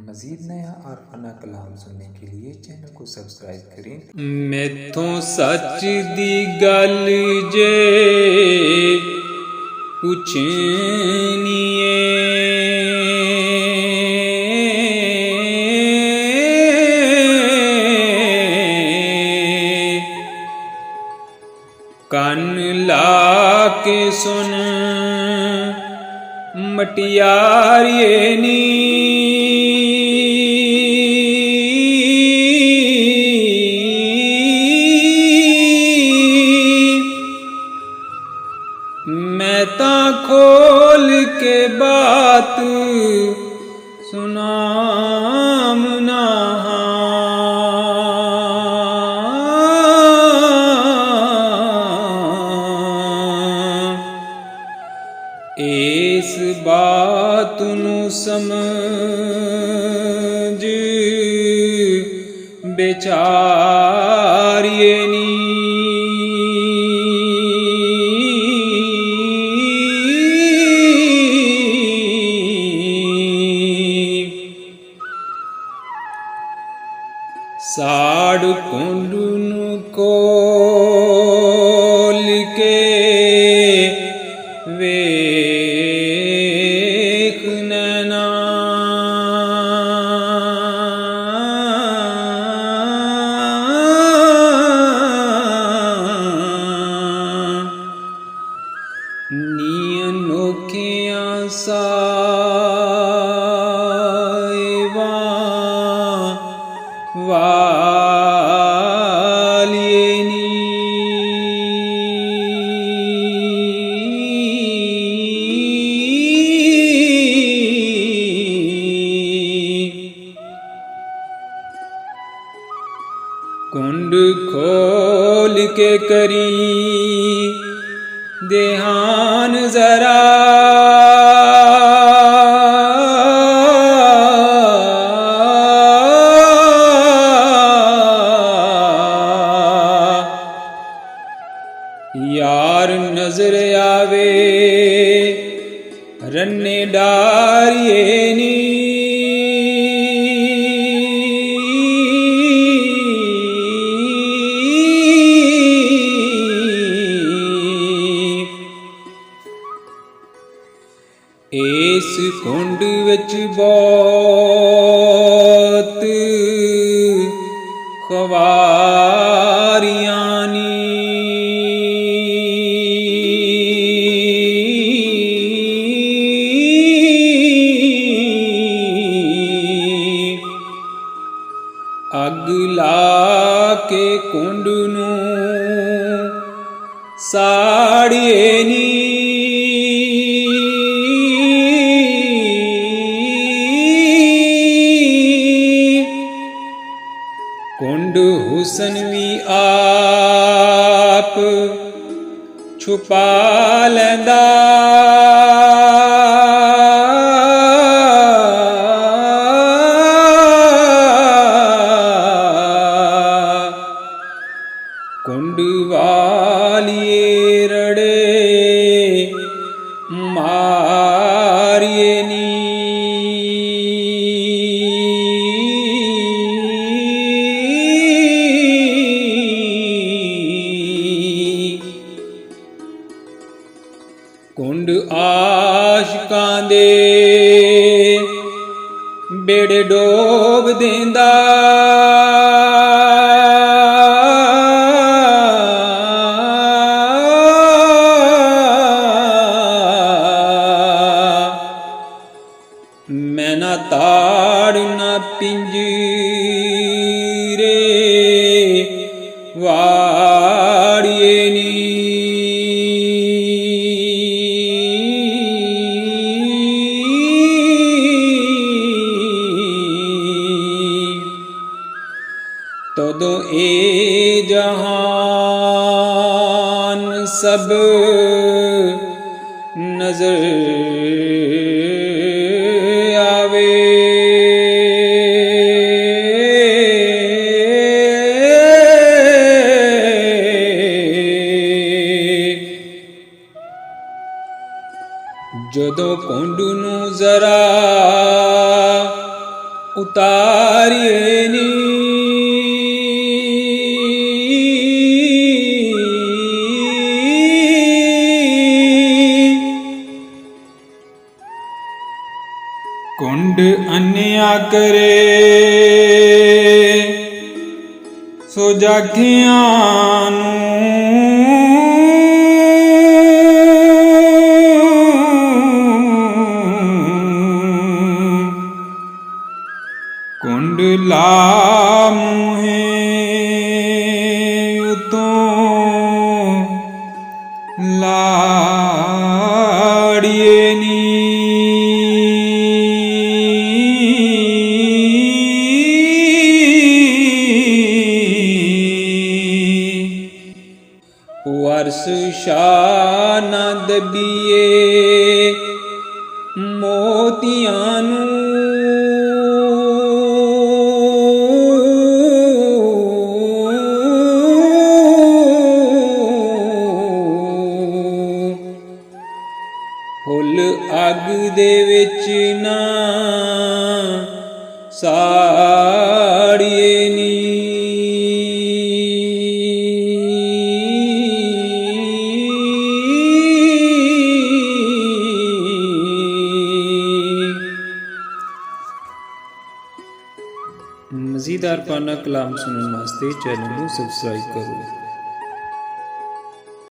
मज़ीद नया और फना कलाम सुनने के लिए चैनल को सब्सक्राइब करें। मैथों सच दी गल जे पुछनी कन ला के सुन मटियारिए नी मैं ता खोल के बात सुनाम ना इस बात नू समझ बेचारिए नी साड़ कुंड नू कोल के वेख नैना नी अनोखियां साहिबा वालिए नी कुंड खोल के करी ध्यान जरा यार नजर आवे रन्ने डारिए नी इस कुंड विच बहुत खवारियां नी अग ला के कुंड नू साड़िए नी कुंड हुसन भी आप छुपा लैंदा कुंड वालिए रड़े मारिए नी कुंड आशिकां दे बेड़े डोब देंदा मैं ना ताड़ ना पिंजरे वाड़िए नी तो ए जहान सब नजर आवे जदों कुंड नू जरा ਉਤਾਰੀਏ ਨੀ। ਕੁੰਡ ਅੰਨਿਆ ਕਰੇ ਸੋ ਜਾਖਿਆਂ ਨੂੰ। ਕੁੰਡ ਲਾ ਮੂਹੇ ਉਤੋਂ ਲਾੜੀਏ ਨੀ। ਵਰਸ ਸ਼ਾਹ ਨਾ ਦਬੀਏ ਮੋਤੀਆਂ ਨੂੰ। ਫੁੱਲ ਅੱਗ ਦੇ ਵਿੱਚ ਨਾ ਸਾੜੀਏ ਨੀ। ਮਜ਼ੀਦਾਰ ਪਾਨਾ ਕਲਾਮ ਸੁਣਨ ਵਾਸਤੇ ਚੈਨਲ ਨੂੰ ਸਬਸਕ੍ਰਾਈਬ ਕਰੋ।